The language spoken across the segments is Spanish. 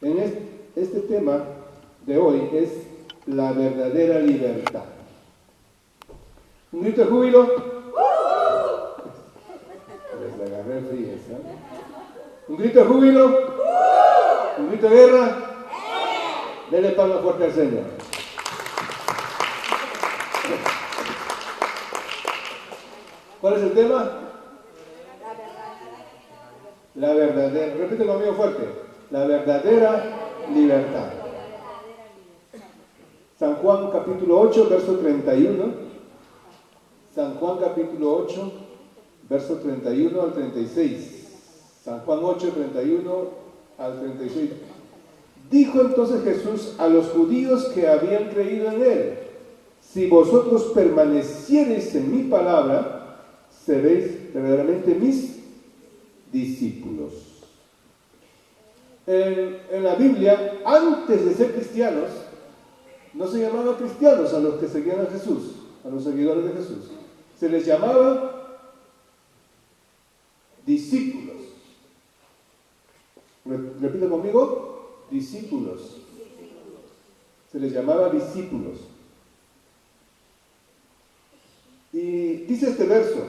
Este tema de hoy es la verdadera libertad. ¿Un grito de júbilo? Les agarré frías, ¿eh? ¿Un grito de júbilo? ¿Un grito de guerra? Denle palmas fuerte al Señor. ¿Cuál es el tema? La verdadera, repite conmigo fuerte, la verdadera libertad. San Juan capítulo 8, verso 31. San Juan capítulo 8, verso 31 al 36. San Juan 8, 31 al 36. Dijo entonces Jesús a los judíos que habían creído en él: si vosotros permaneciereis en mi palabra, seréis verdaderamente mis discípulos. En la Biblia, antes de ser cristianos, no se llamaba cristianos a los que seguían a Jesús, a los seguidores de Jesús. Se les llamaba discípulos. Repita conmigo, discípulos. Se les llamaba discípulos. Y dice este verso: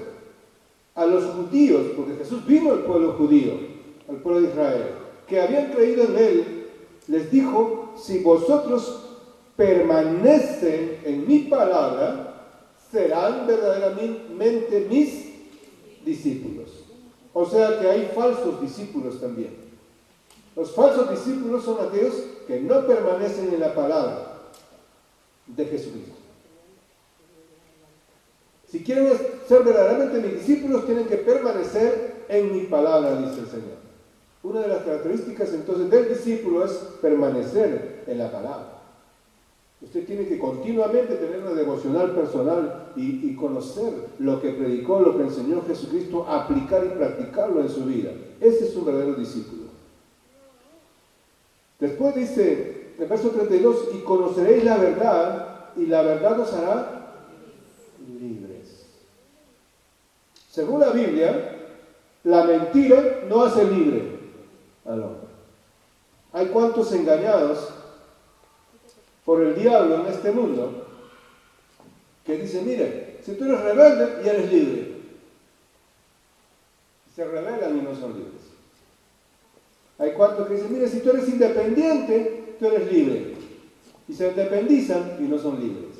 a los judíos, porque Jesús vino al pueblo judío, al pueblo de Israel, que habían creído en él, les dijo: si vosotros permanecen en mi palabra, serán verdaderamente mis discípulos. O sea que hay falsos discípulos también. Los falsos discípulos son aquellos que no permanecen en la palabra de Jesucristo. Si quieren ser verdaderamente mis discípulos, tienen que permanecer en mi palabra, dice el Señor. Una de las características entonces del discípulo es permanecer en la palabra. Usted tiene que continuamente tener una devocional personal y conocer lo que predicó, lo que enseñó Jesucristo, aplicar y practicarlo en su vida. Ese es un verdadero discípulo. Después dice, en el verso 32, y conoceréis la verdad, y la verdad os hará libres. Según la Biblia, la mentira no hace libre al hombre. Hay cuantos engañados por el diablo en este mundo que dicen: mire, si tú eres rebelde, ya eres libre. Se rebelan y no son libres. Hay cuantos que dicen: mire, si tú eres independiente, tú eres libre. Y se independizan y no son libres.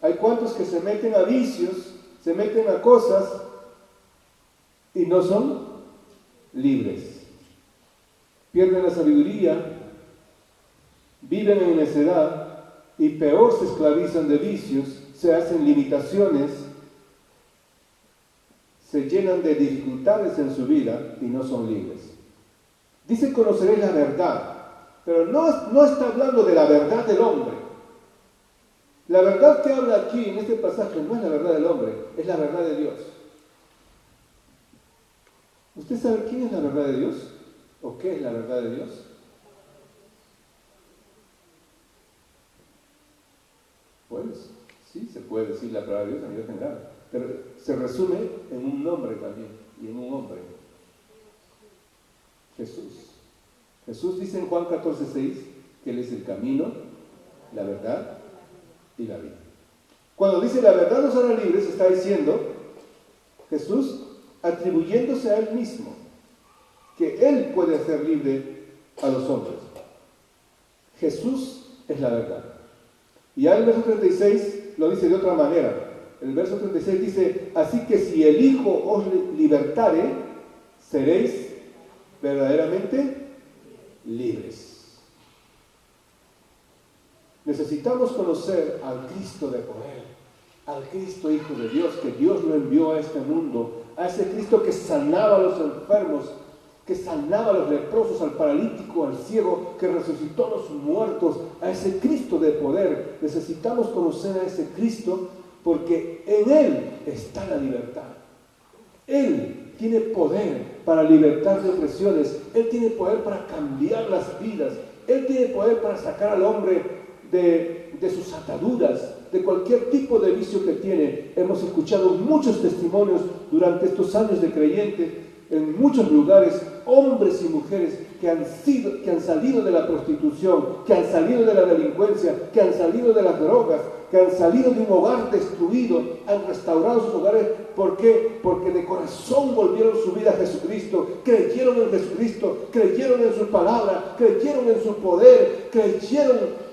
Hay cuantos que se meten a vicios, se meten a cosas y no son libres. Pierden la sabiduría, viven en necedad y peor se esclavizan de vicios, se hacen limitaciones, se llenan de dificultades en su vida y no son libres. Dice: conoceréis la verdad, pero no está hablando de la verdad del hombre. La verdad que habla aquí en este pasaje no es la verdad del hombre, es la verdad de Dios. ¿Usted sabe quién es la verdad de Dios? ¿O qué es la verdad de Dios? Pues sí, se puede decir la palabra de Dios a nivel general, pero se resume en un nombre también y en un hombre: Jesús. Jesús dice en Juan 14:6 que Él es el camino, la verdad y la vida. Cuando dice la verdad nos hará libres, está diciendo Jesús atribuyéndose a Él mismo que Él puede hacer libre a los hombres. Jesús es la verdad. Y ya el verso 36 lo dice de otra manera. El verso 36 dice: así que si el Hijo os libertare, seréis verdaderamente libres. Necesitamos conocer al Cristo de poder, al Cristo Hijo de Dios, que Dios lo envió a este mundo, a ese Cristo que sanaba a los enfermos, que sanaba a los leprosos, al paralítico, al ciego, que resucitó a los muertos, a ese Cristo de poder. Necesitamos conocer a ese Cristo porque en Él está la libertad. Él tiene poder para libertar de opresiones, Él tiene poder para cambiar las vidas, Él tiene poder para sacar al hombre de sus ataduras, de cualquier tipo de vicio que tiene. Hemos escuchado muchos testimonios durante estos años de creyente en muchos lugares hombres y mujeres que han salido de la prostitución, que han salido de la delincuencia, que han salido de las drogas, que han salido de un hogar destruido, han restaurado sus hogares. ¿Por qué? Porque de corazón volvieron su vida a Jesucristo, creyeron en Jesucristo, creyeron en su palabra, creyeron en su poder, creyeron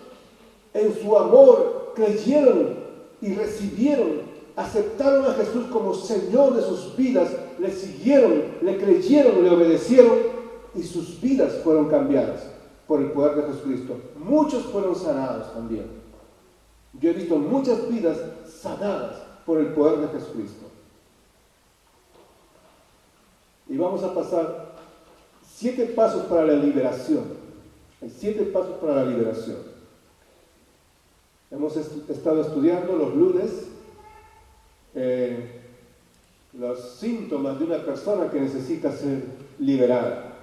en su amor, creyeron y recibieron, aceptaron a Jesús como Señor de sus vidas, le siguieron, le creyeron, le obedecieron y sus vidas fueron cambiadas por el poder de Jesucristo. Muchos fueron sanados también. Yo he visto muchas vidas sanadas por el poder de Jesucristo. Y vamos a pasar 7 pasos para la liberación. Hay 7 pasos para la liberación. Hemos estado estudiando los lunes los síntomas de una persona que necesita ser liberada.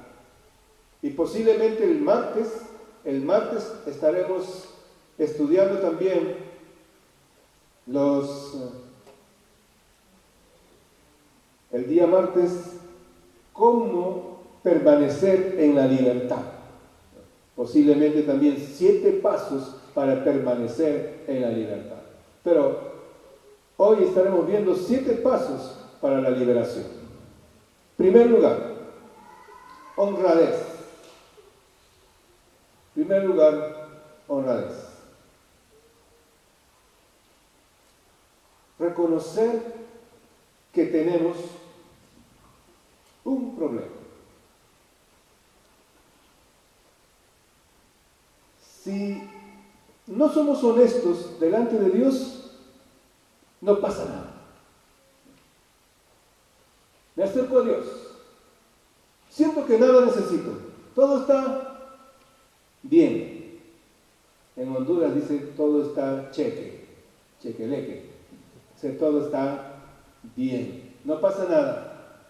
Y posiblemente el martes estaremos estudiando también el día martes, cómo permanecer en la libertad. Posiblemente también 7 pasos para permanecer en la libertad. Pero hoy estaremos viendo 7 pasos para la liberación. Primer lugar, honradez. Primer lugar, honradez. Reconocer que tenemos un problema. Si no somos honestos delante de Dios, no pasa nada. Me acerco a Dios. Siento que nada necesito. Todo está bien. En Honduras dice todo está chequeleque. O sea, todo está bien. No pasa nada.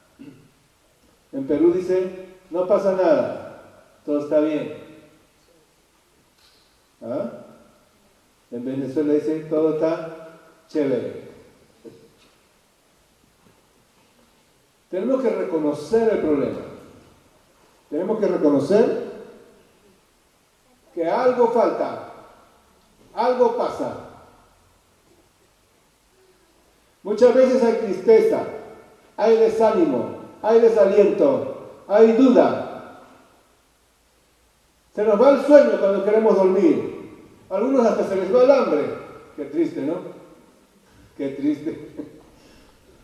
En Perú dice no pasa nada. Todo está bien. ¿Ah? En Venezuela dice todo está chévere. Tenemos que reconocer el problema. Tenemos que reconocer que algo falta, algo pasa. Muchas veces hay tristeza, hay desánimo, hay desaliento, hay duda. Se nos va el sueño cuando queremos dormir. A algunos hasta se les va el hambre. Qué triste, ¿no? Qué triste.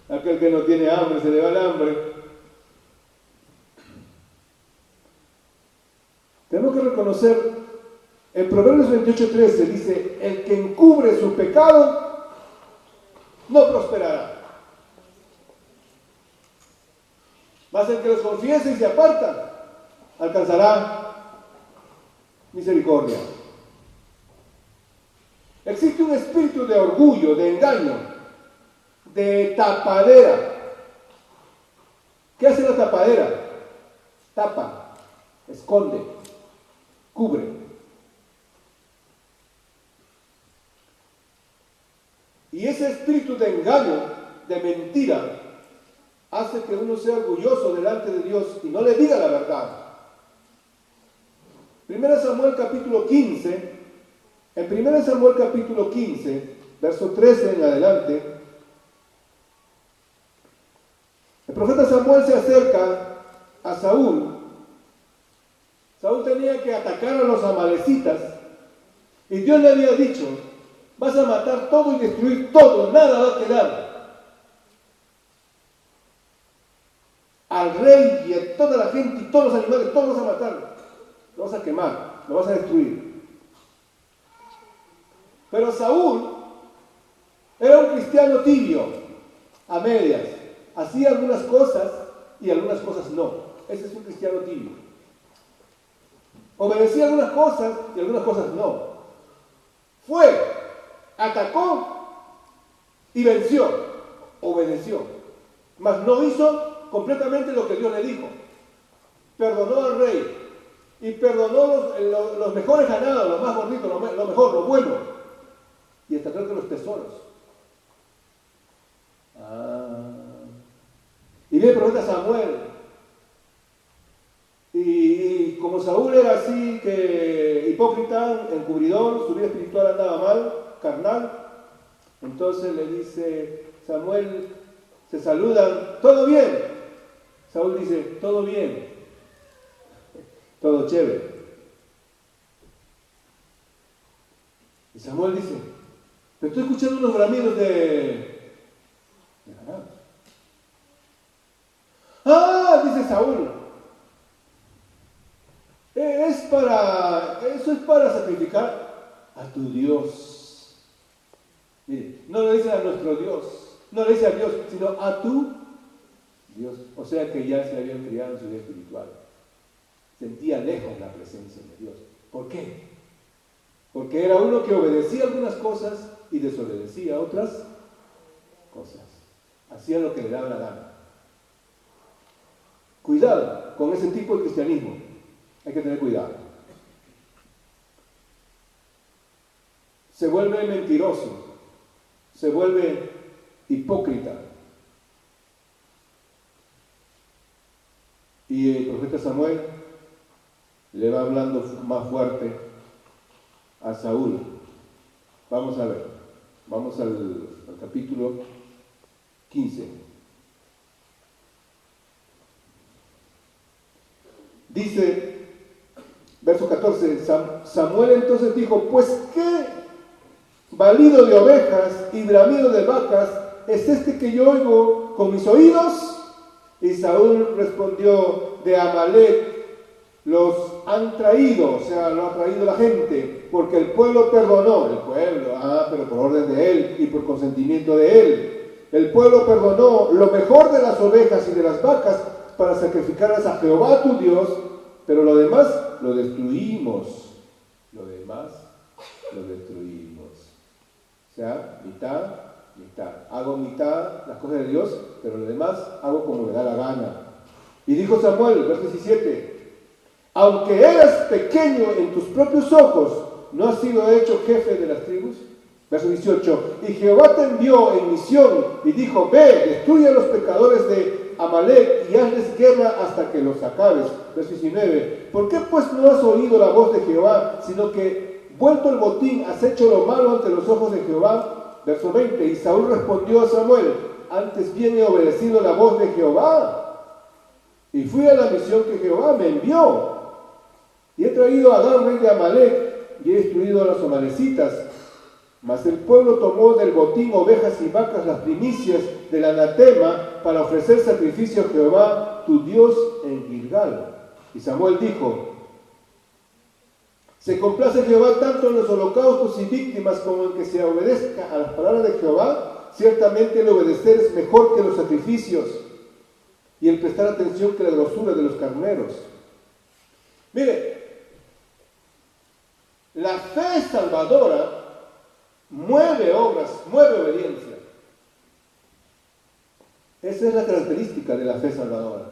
Aquel que no tiene hambre se le va el hambre. Tenemos que reconocer, en Proverbios 28:13 dice, el que encubre su pecado no prosperará. Mas el que los confiese y se aparta alcanzará misericordia. Existe un espíritu de orgullo, de engaño, de tapadera. ¿Qué hace la tapadera? Tapa, esconde, cubre. Y ese espíritu de engaño, de mentira, hace que uno sea orgulloso delante de Dios y no le diga la verdad. 1 Samuel capítulo 15, en 1 Samuel capítulo 15, verso 13 en adelante, el profeta Samuel se acerca a Saúl. Saúl tenía que atacar a los amalecitas y Dios le había dicho, vas a matar todo y destruir todo, nada va a quedar. Al rey y a toda la gente y todos los animales, todos los vas a matar. Lo vas a quemar, lo vas a destruir. Pero Saúl era un cristiano tibio, a medias. Hacía algunas cosas y algunas cosas no. Ese es un cristiano tibio. Obedecía algunas cosas y algunas cosas no. Fue, atacó y venció. Obedeció. Mas no hizo completamente lo que Dios le dijo. Perdonó al rey y perdonó los mejores ganados, los más bonitos, lo mejor, lo bueno. Y hasta creo que los tesoros. Y viene el profeta Samuel así que hipócrita, encubridor, su vida espiritual andaba mal, carnal. Entonces le dice Samuel, se saludan, ¿todo bien? Saúl dice, todo bien, todo chévere. Y Samuel dice, pero estoy escuchando unos bramidos de ganado. Ah, dice Saúl, eso es para sacrificar a tu Dios. Mire, no le dice a nuestro Dios, no le dice a Dios, sino a tu Dios. O sea que ya se habían criado en su vida espiritual. Sentía lejos la presencia de Dios. ¿Por qué? Porque era uno que obedecía algunas cosas y desobedecía otras cosas. Hacía lo que le daba la gana. Cuidado con ese tipo de cristianismo. Hay que tener cuidado. Se vuelve mentiroso. Se vuelve hipócrita. Y el profeta Samuel le va hablando más fuerte a Saúl. Vamos a ver. Vamos al capítulo 15. Dice, verso 14, Samuel entonces dijo, pues qué balido de ovejas y bramido de vacas es este que yo oigo con mis oídos. Y Saúl respondió, de Amalek los han traído, o sea, lo ha traído la gente, porque el pueblo perdonó, pero por orden de él y por consentimiento de él. El pueblo perdonó lo mejor de las ovejas y de las vacas para sacrificarlas a Jehová tu Dios, pero lo demás lo destruimos. Lo demás lo destruimos. O sea, mitad. Hago mitad las cosas de Dios, pero lo demás hago como me da la gana. Y dijo Samuel, verso 17, aunque eras pequeño en tus propios ojos, ¿no has sido hecho jefe de las tribus? Verso 18, y Jehová te envió en misión y dijo, ve, destruye a los pecadores de Amalek y hazles guerra hasta que los acabes. Verso 19, ¿por qué pues no has oído la voz de Jehová, sino que vuelto el botín has hecho lo malo ante los ojos de Jehová? Verso 20, y Saúl respondió a Samuel, antes bien he obedecido la voz de Jehová, y fui a la misión que Jehová me envió, y he traído a Agag, rey de Amalek, y he destruido a los amalecitas. Mas el pueblo tomó del botín ovejas y vacas las primicias del anatema para ofrecer sacrificio a Jehová, tu Dios, en Gilgal. Y Samuel dijo, se complace Jehová tanto en los holocaustos y víctimas como en que se obedezca a las palabras de Jehová. Ciertamente el obedecer es mejor que los sacrificios y el prestar atención que la grosura de los carneros. Mire, la fe salvadora mueve obras, mueve obediencia. Esa es la característica de la fe salvadora.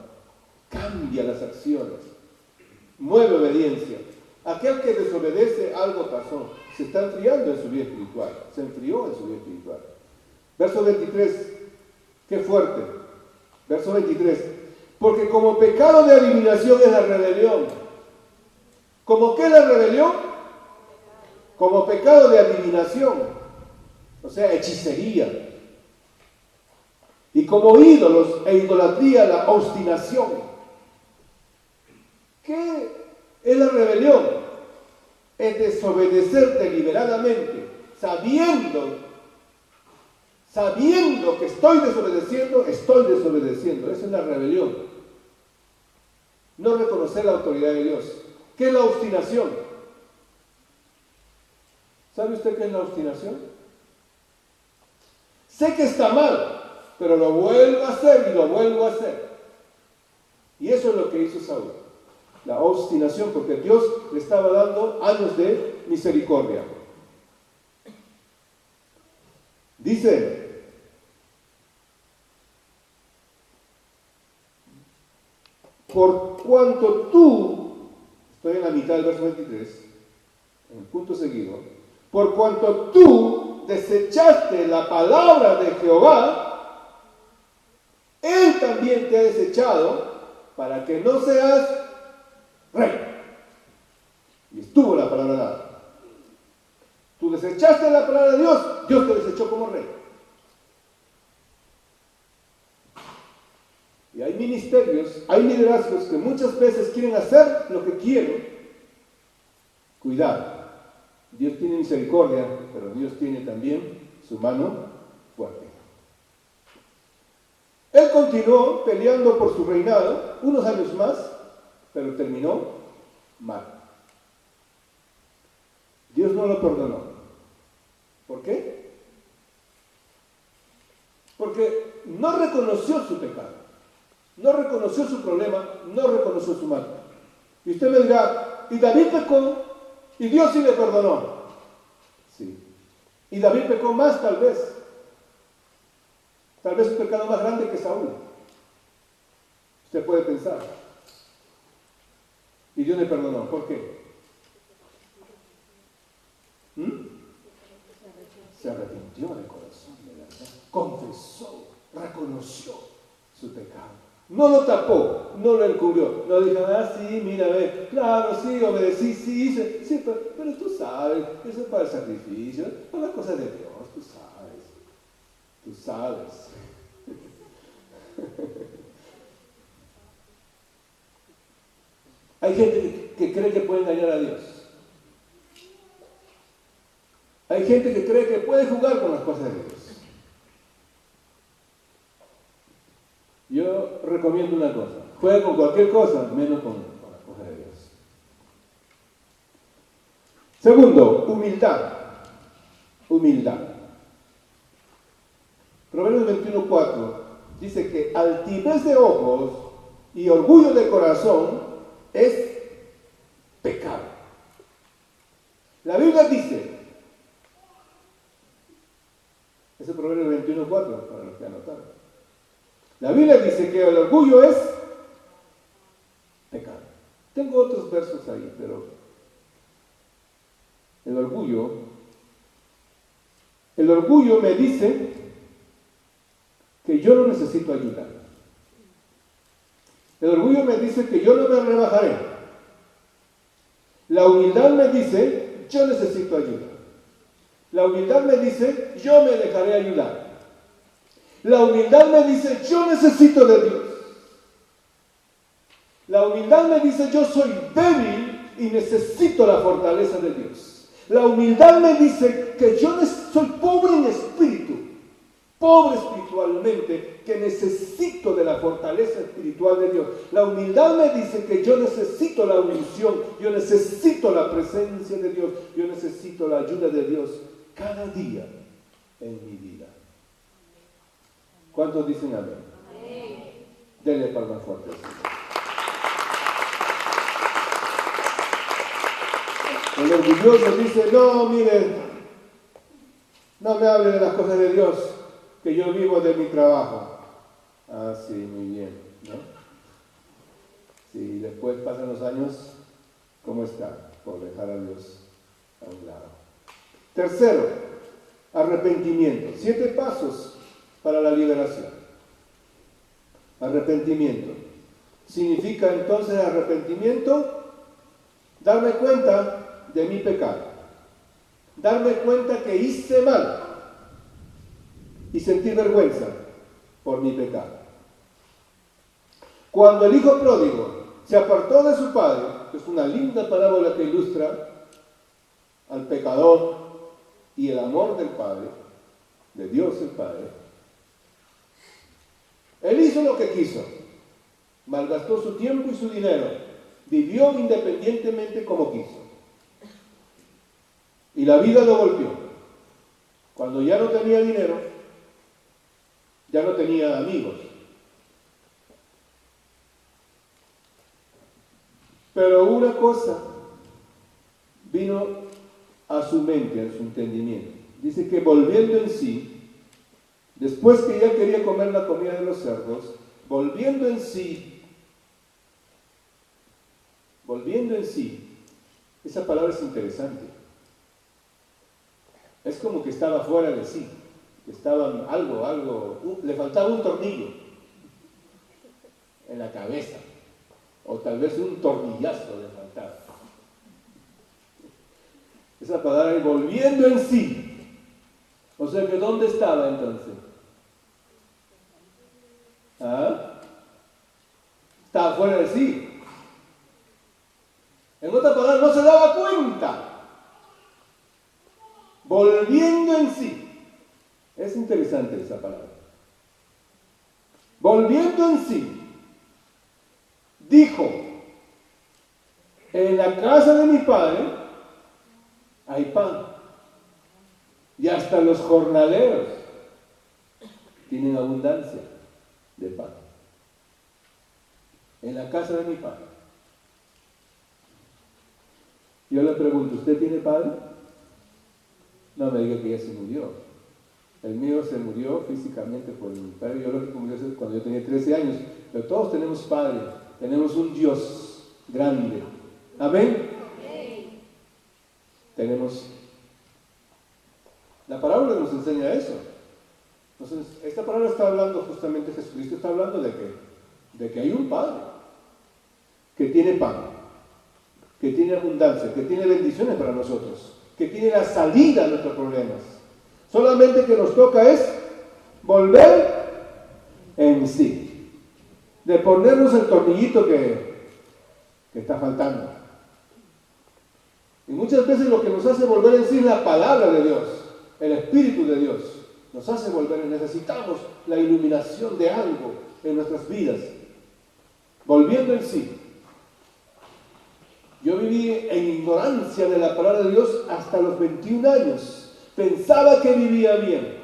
Cambia las acciones, mueve obediencia. Aquel que desobedece, algo pasó. Se está enfriando en su vida espiritual. Se enfrió en su vida espiritual. Verso 23. Qué fuerte. Verso 23. Porque como pecado de adivinación es la rebelión. ¿Cómo qué es la rebelión? Como pecado de adivinación. O sea, hechicería. Y como ídolos e idolatría, la obstinación. ¿Qué es la rebelión? Es desobedecer deliberadamente, sabiendo que estoy desobedeciendo. Esa es la rebelión. No reconocer la autoridad de Dios. ¿Qué es la obstinación? ¿Sabe usted qué es la obstinación? Sé que está mal, pero lo vuelvo a hacer y lo vuelvo a hacer. Y eso es lo que hizo Saúl. La obstinación, porque Dios le estaba dando años de misericordia. Dice, por cuanto tú, estoy en la mitad del verso 23, en el punto seguido, por cuanto tú desechaste la palabra de Jehová, Él también te ha desechado para que no seas rey. desechaste la palabra de Dios, Dios te desechó como rey. Y hay ministerios, hay liderazgos que muchas veces quieren hacer lo que quieren. Cuidado, Dios tiene misericordia, pero Dios tiene también su mano fuerte. Él continuó peleando por su reinado unos años más, pero terminó mal. Dios no lo perdonó. ¿Por qué? Porque no reconoció su pecado. No reconoció su problema, no reconoció su mal. Y usted me dirá, y David pecó, y Dios sí le perdonó. Sí. Y David pecó más tal vez. Tal vez un pecado más grande que Saúl. Usted puede pensar. Y Dios le perdonó. ¿Por qué? Se arrepintió de corazón, de verdad. Confesó, reconoció su pecado. No lo tapó, no lo encubrió. No dijo, sí, mira, ve, claro, sí, obedecí, sí, hice. Sí, pero tú sabes, eso es para el sacrificio, para las cosas de Dios, tú sabes. Tú sabes. Hay gente que cree que puede engañar a Dios. Hay gente que cree que puede jugar con las cosas de Dios. Yo recomiendo una cosa: juega con cualquier cosa, menos con las cosas de Dios. Segundo, humildad. Humildad. Proverbios 21:4 dice que altivez de ojos y orgullo de corazón es pecado. La Biblia dice, ese Proverbios 21:4 para los que anotaron. La Biblia dice que el orgullo es pecado. Tengo otros versos ahí, pero el orgullo me dice que yo no necesito ayuda. El orgullo me dice que yo no me rebajaré. La humildad me dice, yo necesito ayuda. La humildad me dice, yo me dejaré ayudar. La humildad me dice, yo necesito de Dios. La humildad me dice, yo soy débil y necesito la fortaleza de Dios. La humildad me dice que yo soy pobre en espíritu, pobre espiritualmente, que necesito de la fortaleza espiritual de Dios. La humildad me dice que yo necesito la unción, yo necesito la presencia de Dios, yo necesito la ayuda de Dios cada día en mi vida. ¿Cuántos dicen amén? Denle palmas fuertes. El orgulloso dice, no, miren, no me hable de las cosas de Dios, que yo vivo de mi trabajo. Ah, sí, muy bien, ¿no? Sí, después pasan los años, ¿cómo está? Por dejar a Dios a un lado. Tercero, arrepentimiento. 7 pasos para la liberación. Arrepentimiento. Significa entonces arrepentimiento, darme cuenta de mi pecado, darme cuenta que hice mal y sentir vergüenza por mi pecado. Cuando el hijo pródigo se apartó de su padre, que es una linda parábola que ilustra al pecador y el amor del Padre, de Dios el Padre, él hizo lo que quiso, malgastó su tiempo y su dinero, vivió independientemente como quiso. Y la vida lo golpeó. Cuando ya no tenía dinero, ya no tenía amigos. Pero una cosa vino a su mente, a su entendimiento. Dice que volviendo en sí, después que ya quería comer la comida de los cerdos, volviendo en sí, esa palabra es interesante. Es como que estaba fuera de sí, que estaba le faltaba un tornillo en la cabeza, o tal vez un tornillazo le faltaba. Esa palabra es volviendo en sí. O sea que ¿dónde estaba entonces? ¿Ah? Estaba fuera de sí. En otras palabras, no se daba cuenta. Volviendo en sí. Es interesante esa palabra. Volviendo en sí. Dijo, en la casa de mi padre hay pan. Y hasta los jornaleros tienen abundancia de pan. En la casa de mi padre. Yo le pregunto, ¿usted tiene padre? No me diga que ya se murió. El mío se murió físicamente por mi padre biológico, murió cuando yo tenía 13 años. Pero todos tenemos padre, tenemos un Dios grande. ¿Amén? Amén. Tenemos. La palabra nos enseña eso. Entonces, esta palabra está hablando justamente, Jesucristo está hablando de que hay un Padre que tiene pan, que tiene abundancia, que tiene bendiciones para nosotros, que tiene la salida a nuestros problemas. Solamente que nos toca es volver en sí, de ponernos el tornillito que está faltando. Y muchas veces lo que nos hace volver en sí es la palabra de Dios, el Espíritu de Dios. Nos hace volver, necesitamos la iluminación de algo en nuestras vidas. Volviendo en sí. Yo viví en ignorancia de la palabra de Dios hasta los 21 años. Pensaba que vivía bien,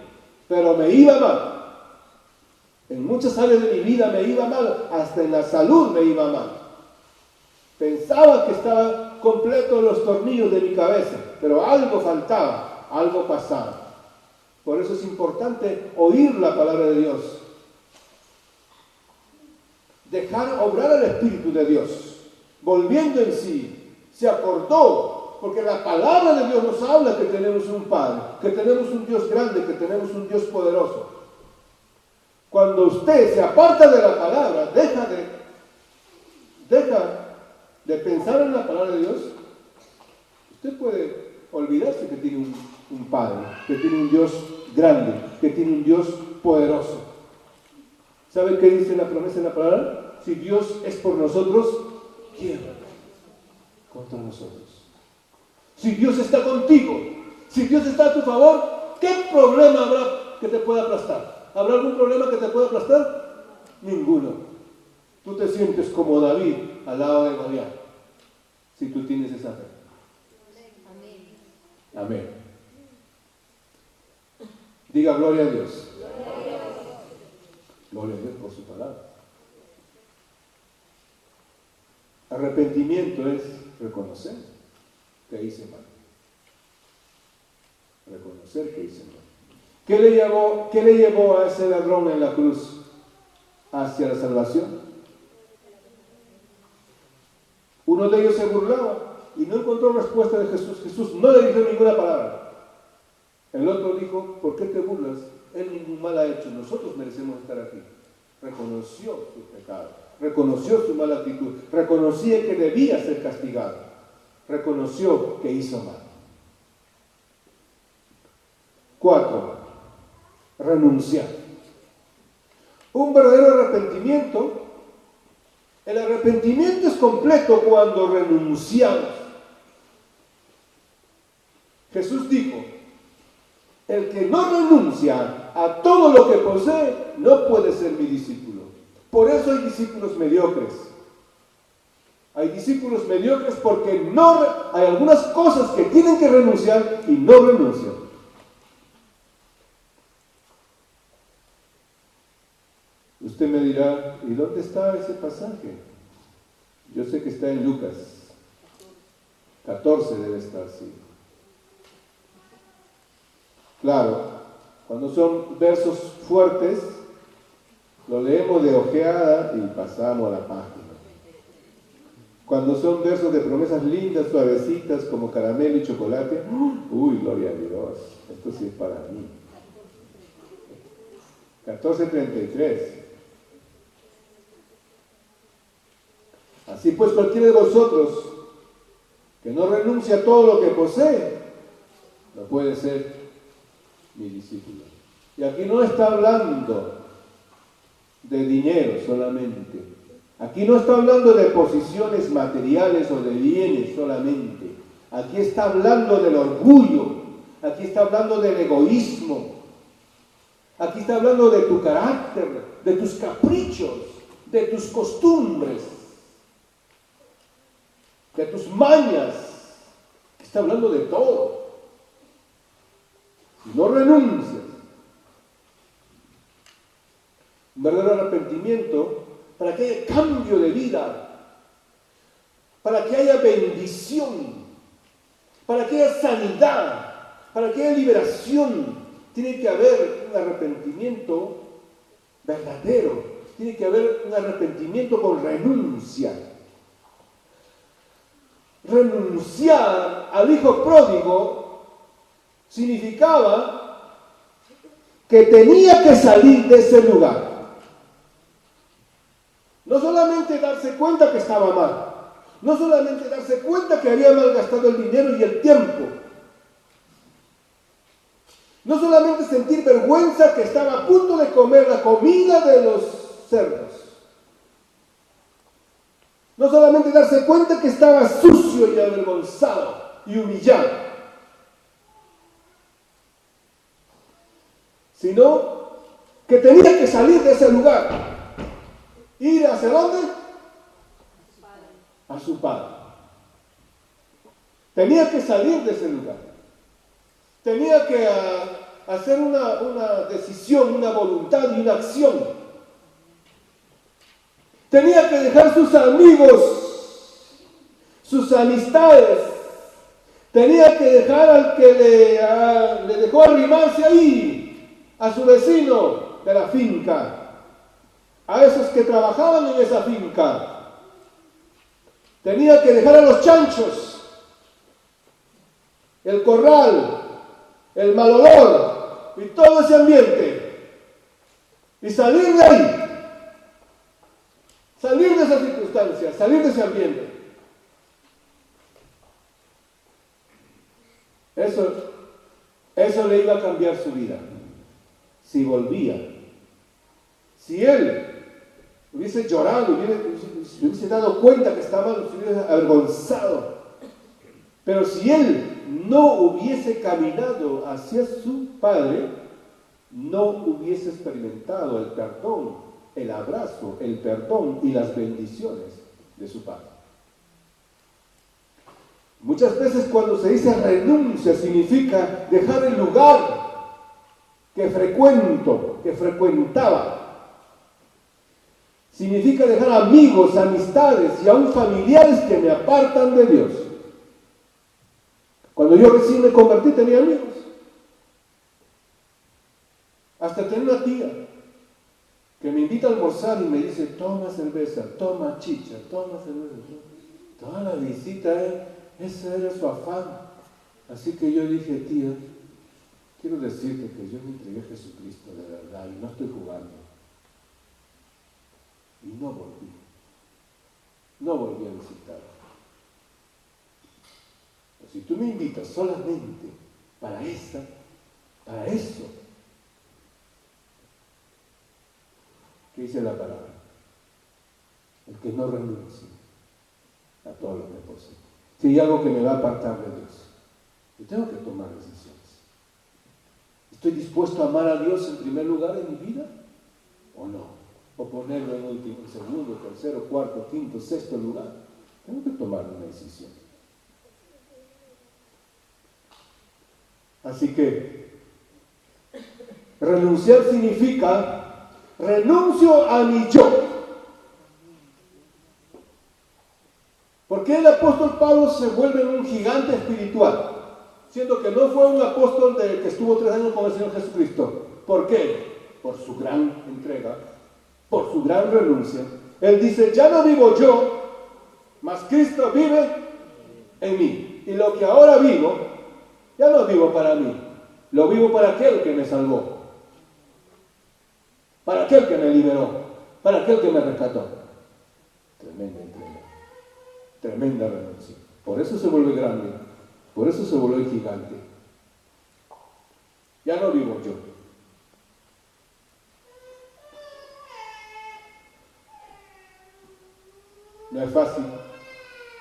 pero me iba mal. En muchas áreas de mi vida me iba mal, hasta en la salud me iba mal. Pensaba que estaban completos los tornillos de mi cabeza, pero algo faltaba, algo pasaba. Por eso es importante oír la palabra de Dios. Dejar obrar al Espíritu de Dios. Volviendo en sí, se acordó, porque la palabra de Dios nos habla que tenemos un Padre, que tenemos un Dios grande, que tenemos un Dios poderoso. Cuando usted se aparta de la palabra, deja de pensar en la palabra de Dios, usted puede olvidarse que tiene un Padre, que tiene un Dios grande, que tiene un Dios poderoso. ¿Sabe qué dice la promesa de la palabra? Si Dios es por nosotros, ¿quién contra nosotros? Si Dios está contigo, si Dios está a tu favor, ¿qué problema habrá que te pueda aplastar? ¿Habrá algún problema que te pueda aplastar? Ninguno. Tú te sientes como David al lado de Goliat, si tú tienes esa fe. Amén. Diga gloria a Dios. Gloria a Dios por su palabra. Arrepentimiento es reconocer que hice mal. Reconocer que hice mal. ¿Qué le llevó a ese ladrón en la cruz hacia la salvación? Uno de ellos se burlaba y no encontró respuesta de Jesús. Jesús no le dijo ninguna palabra. El otro dijo, ¿por qué te burlas? Él ningún mal ha hecho, nosotros merecemos estar aquí. Reconoció su pecado, reconoció su mala actitud, reconocía que debía ser castigado, reconoció que hizo mal. 4. Renunciar. Un verdadero arrepentimiento. El arrepentimiento es completo cuando renunciamos. Jesús dijo, el que no renuncia a todo lo que posee no puede ser mi discípulo. Por eso hay discípulos mediocres. Hay discípulos mediocres porque hay algunas cosas que tienen que renunciar y no renuncian. Usted me dirá, ¿y dónde está ese pasaje? Yo sé que está en Lucas 14, debe estar así. Claro, cuando son versos fuertes, lo leemos de ojeada y pasamos a la página. Cuando son versos de promesas lindas, suavecitas, como caramelo y chocolate, ¡uy, gloria a Dios! Esto sí es para mí. 14:33. Así pues, cualquiera de vosotros que no renuncia a todo lo que posee, no puede ser mi discípulo. Y aquí no está hablando de dinero solamente. Aquí no está hablando de posiciones materiales o de bienes solamente. Aquí está hablando del orgullo. Aquí está hablando del egoísmo. Aquí está hablando de tu carácter, de tus caprichos, de tus costumbres, de tus mañas. Está hablando de todo. Si no renuncias, un verdadero arrepentimiento, para que haya cambio de vida, para que haya bendición, para que haya sanidad, para que haya liberación, tiene que haber un arrepentimiento verdadero, tiene que haber un arrepentimiento con renuncia. Renunciar al hijo pródigo significaba que tenía que salir de ese lugar. No solamente darse cuenta que estaba mal, no solamente darse cuenta que había malgastado el dinero y el tiempo, no solamente sentir vergüenza que estaba a punto de comer la comida de los cerdos, no solamente darse cuenta que estaba sucio y avergonzado y humillado, sino que tenía que salir de ese lugar. ¿Ir hacia dónde? A su padre. Tenía que salir de ese lugar. Tenía que hacer una decisión, una voluntad y una acción. Tenía que dejar sus amigos, sus amistades. Tenía que dejar al que le dejó arrimarse ahí, a su vecino de la finca, a esos que trabajaban en esa finca. Tenía que dejar a los chanchos, el corral, el mal olor y todo ese ambiente y salir de ahí, salir de esas circunstancias, salir de ese ambiente. Eso le iba a cambiar su vida si volvía. Si él hubiese llorado, se hubiese dado cuenta que estaba mal, se hubiese avergonzado. Pero si él no hubiese caminado hacia su padre, no hubiese experimentado el perdón, el abrazo, el perdón y las bendiciones de su padre. Muchas veces cuando se dice renuncia significa dejar el lugar que frecuentaba. Significa dejar amigos, amistades y aún familiares que me apartan de Dios. Cuando yo recién me convertí tenía amigos. Hasta tenía una tía que me invita a almorzar y me dice, toma cerveza, toma chicha, toma cerveza. Toda la visita, ese era su afán. Así que yo dije, tía, quiero decirte que yo me entregué a Jesucristo de verdad y no estoy jugando. Y no volví a visitar. Pero si tú me invitas solamente para eso, ¿qué dice la palabra? El que no renuncie a todo lo que posee. Si hay algo que me va a apartar de Dios, yo tengo que tomar decisiones. ¿Estoy dispuesto a amar a Dios en primer lugar en mi vida o no? O ponerlo en último, segundo, tercero, cuarto, quinto, sexto lugar. Tengo que tomar una decisión. Así que renunciar significa renuncio a mi yo. ¿Por qué el apóstol Pablo se vuelve un gigante espiritual? Siendo que no fue un apóstol que estuvo 3 años con el Señor Jesucristo. ¿Por qué? Por su gran entrega, por su gran renuncia. Él dice, ya no vivo yo, mas Cristo vive en mí. Y lo que ahora vivo, ya no vivo para mí, lo vivo para aquel que me salvó, para aquel que me liberó, para aquel que me rescató. Tremenda entrega, tremenda renuncia. Por eso se vuelve grande, por eso se vuelve gigante. Ya no vivo yo. No es fácil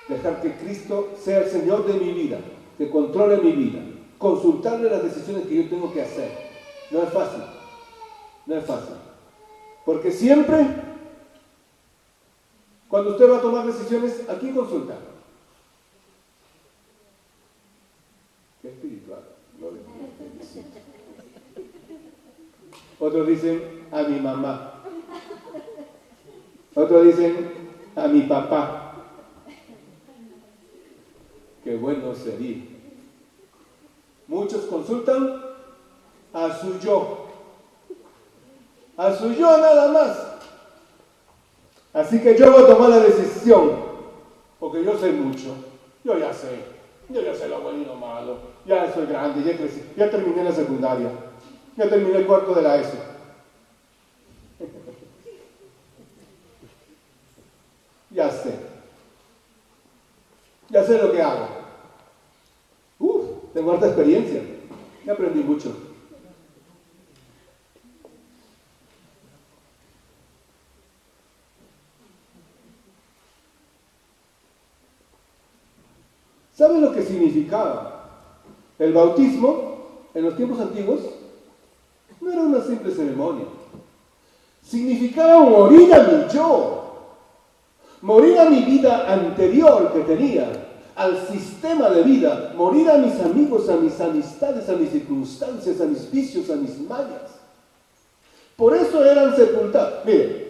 dejar que Cristo sea el Señor de mi vida, que controle mi vida, consultarle las decisiones que yo tengo que hacer. No es fácil, no es fácil. Porque siempre, cuando usted va a tomar decisiones, ¿a quién consulta? Qué espiritual. Otros dicen a mi mamá. Otros dicen a mi papá. Qué bueno sería. Muchos consultan a su yo. A su yo nada más. Así que yo voy a tomar la decisión, porque yo sé mucho. Yo ya sé lo bueno y lo malo. Ya soy grande, ya crecí, ya terminé la secundaria. Ya terminé el cuarto de la ESO. Ya sé. Ya sé lo que hago. Tengo harta experiencia. Ya aprendí mucho. ¿Saben lo que significaba el bautismo en los tiempos antiguos? No era una simple ceremonia. Significaba morir a mi yo, morir a mi vida anterior que tenía, al sistema de vida, morir a mis amigos, a mis amistades, a mis circunstancias, a mis vicios, a mis mallas. Por eso eran sepultados. Miren,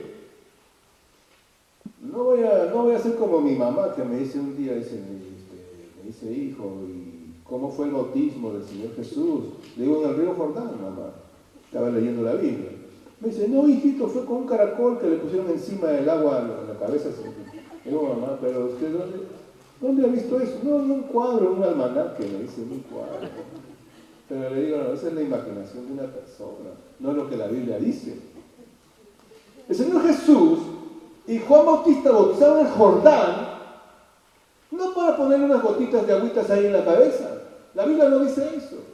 no voy a ser como mi mamá que me dice un día, me dice, hijo, ¿y cómo fue el bautismo del Señor Jesús? Le digo, en el río Jordán, mamá. Estaba leyendo la Biblia. Me dice, no, hijito, fue con un caracol que le pusieron encima del agua en la cabeza. Digo, mamá, pero usted ¿dónde ha visto eso? No, en un cuadro, en un almanaque, me dice, en un cuadro. Pero le digo, no, esa es la imaginación de una persona, no es lo que la Biblia dice. El Señor Jesús y Juan Bautista bautizaron en Jordán, no para poner unas gotitas de agüitas ahí en la cabeza. La Biblia no dice eso.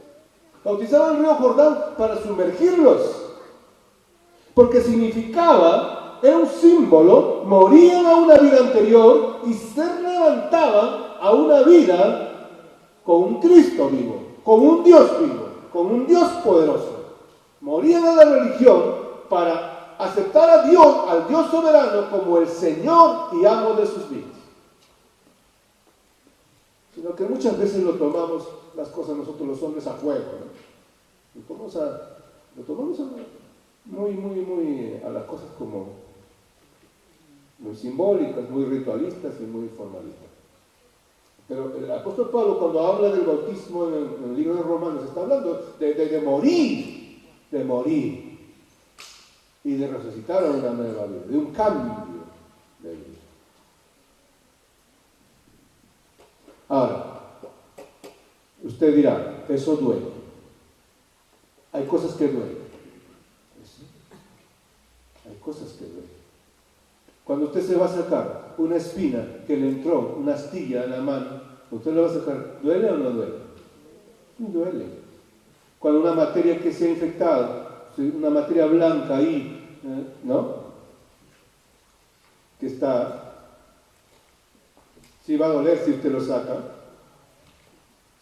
Bautizaban el río Jordán para sumergirlos. Porque significaba, era un símbolo, morían a una vida anterior y se levantaban a una vida con un Cristo vivo, con un Dios vivo, con un Dios poderoso. Morían a la religión para aceptar a Dios, al Dios soberano, como el Señor y amo de sus vidas. Sino que muchas veces lo tomamos las cosas nosotros los hombres a fuego, ¿no? Lo tomamos muy a las cosas como muy simbólicas, muy ritualistas y muy formalistas. Pero el apóstol Pablo, cuando habla del bautismo en el libro de Romanos, está hablando de morir y de resucitar a una nueva vida, de un cambio de vida. Ahora, usted dirá, eso duele. Hay cosas que duelen. Hay cosas que duelen. Cuando usted se va a sacar una espina que le entró, una astilla en la mano, usted le va a sacar, ¿duele o no duele? Sí, duele. Cuando una materia que se ha infectado, una materia blanca ahí, ¿no? Que está, sí va a doler si usted lo saca,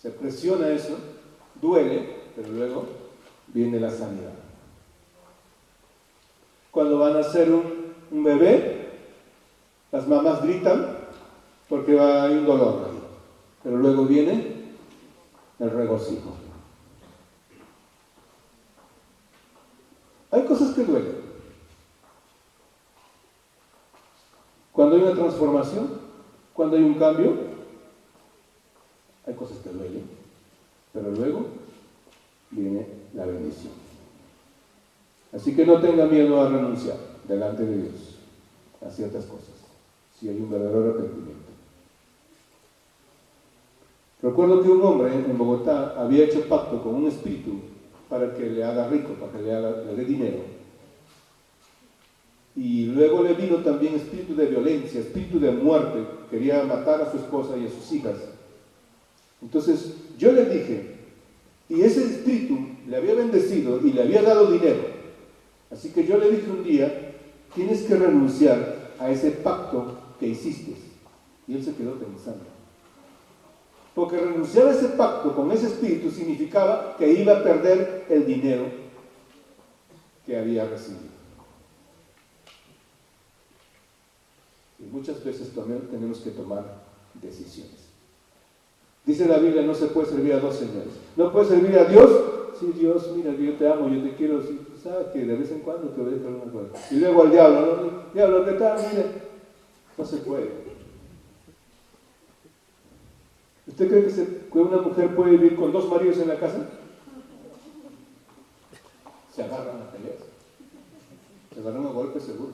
se presiona eso, duele, pero luego viene la sanidad. Cuando van a nacer un bebé, las mamás gritan porque hay un dolor ahí, pero luego viene el regocijo. Hay cosas que duelen. Cuando hay una transformación, cuando hay un cambio, hay cosas que duelen, pero luego viene la bendición. Así que no tenga miedo a renunciar delante de Dios a ciertas cosas, si hay un verdadero arrepentimiento. Recuerdo que un hombre en Bogotá había hecho pacto con un espíritu para que le haga rico, para que le dé dinero. Y luego le vino también espíritu de violencia, espíritu de muerte, quería matar a su esposa y a sus hijas. Entonces yo le dije, Y ese espíritu le había bendecido y le había dado dinero. Así que yo le dije un día, tienes que renunciar a ese pacto que hiciste. Y él se quedó pensando. Porque renunciar a ese pacto con ese espíritu significaba que iba a perder el dinero que había recibido. Y muchas veces también tenemos que tomar decisiones. Dice la Biblia, no se puede servir a dos señores. No puedes servir a Dios. Sí, Dios, mira, yo te amo, yo te quiero. Sí, sabes que de vez en cuando te obedezco alguna cosa. Y luego al diablo, ¿no? Diablo, ¿qué tal? Mira, no se puede. ¿Usted cree que una mujer puede vivir con dos maridos en la casa? Se agarran a peleas. Se agarran a golpes seguro.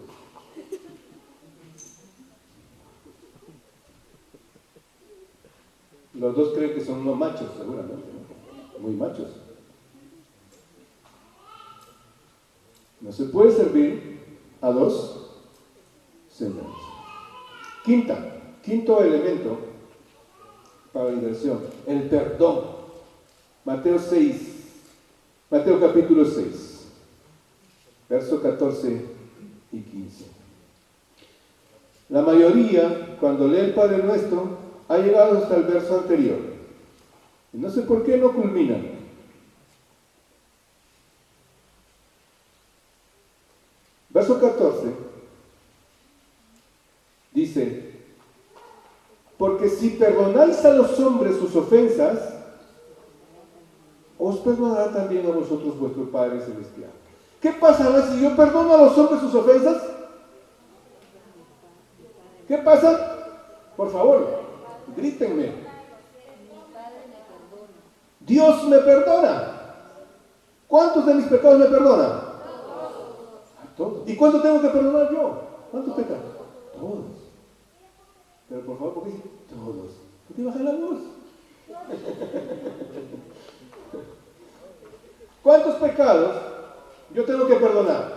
Los dos creen que son unos machos, seguramente, ¿no? Muy machos. No se puede servir a dos señores. Quinto elemento para la diversión, el perdón. Mateo capítulo 6, versos 14 y 15. La mayoría, cuando lee el Padre Nuestro, ha llegado hasta el verso anterior. Y no sé por qué no culminan. Verso 14 dice, porque si perdonáis a los hombres sus ofensas, os perdonará también a vosotros vuestro Padre Celestial. ¿Qué pasará si yo perdono a los hombres sus ofensas? ¿Qué pasa? Por favor, grítenme. Dios me perdona. ¿Cuántos de mis pecados me perdona? A todos. ¿Y cuánto tengo que perdonar yo? ¿Cuántos pecados? Todos. Pero por favor, ¿por qué dice todos? ¿Por qué baja la voz? ¿Cuántos pecados yo tengo que perdonar?